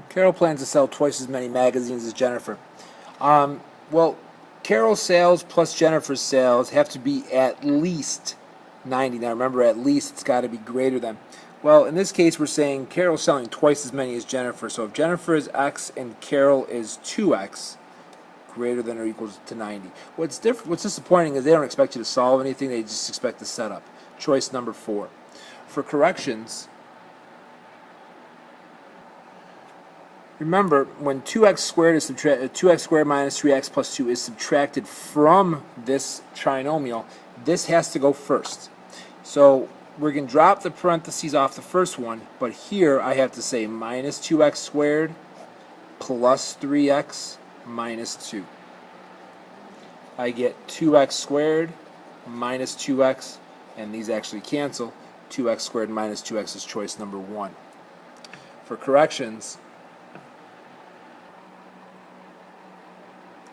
Carol plans to sell twice as many magazines as Jennifer. Well, Carol's sales plus Jennifer's sales have to be at least 90. Now remember, at least it's got to be greater than. Well, in this case, we're saying Carol's selling twice as many as Jennifer. So if Jennifer is X and Carol is 2X, greater than or equals to 90. What's disappointing is they don't expect you to solve anything. They just expect the setup. Choice number 4. For corrections, remember, when 2x squared is 2x squared minus 3x plus 2 is subtracted from this trinomial, this has to go first. So we're going to drop the parentheses off the first one, but here I have to say minus 2x squared plus 3x minus 2. I get 2x squared minus 2x, and these actually cancel. 2x squared minus 2x is choice number 1. For corrections,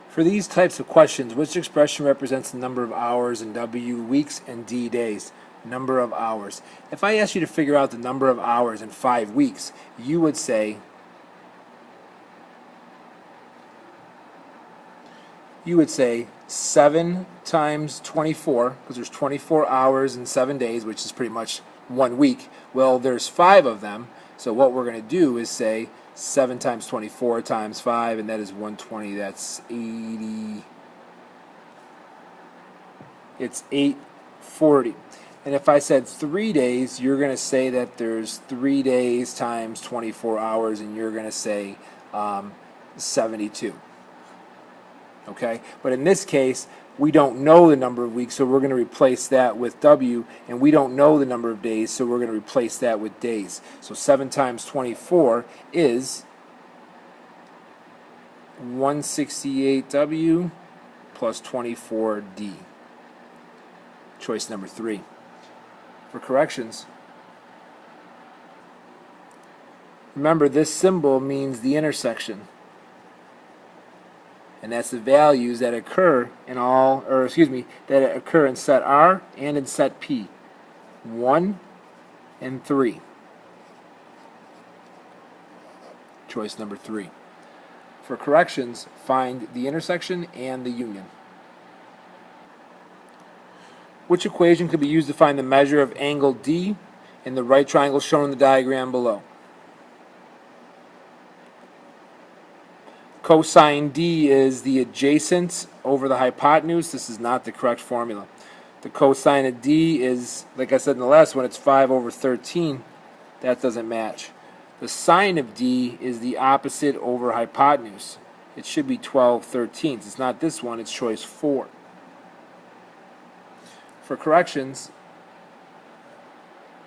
for these types of questions, which expression represents the number of hours in W weeks and D days? Number of hours. If I asked you to figure out the number of hours in 5 weeks, you would say 7 times 24, because there's 24 hours in 7 days, which is pretty much 1 week. Well, there's 5 of them, so what we're going to do is say 7 times 24 times 5, and that is 120. That's 80. It's 840. And if I said 3 days, you're going to say that there's 3 days times 24 hours, and you're going to say 72. Okay? But in this case, we don't know the number of weeks, so we're going to replace that with W, and we don't know the number of days, so we're going to replace that with days. So 7 times 24 is 168W plus 24D. Choice number 3. For corrections, remember this symbol means the intersection. And that's the values that occur in that occur in set R and in set P. 1 and 3. Choice number 3. For corrections, find the intersection and the union. Which equation could be used to find the measure of angle D in the right triangle shown in the diagram below? Cosine D is the adjacent over the hypotenuse. This is not the correct formula. The cosine of D is, like I said in the last one, it's 5 over 13. That doesn't match. The sine of D is the opposite over hypotenuse. It should be 12/13. It's not this one, it's choice 4. For corrections,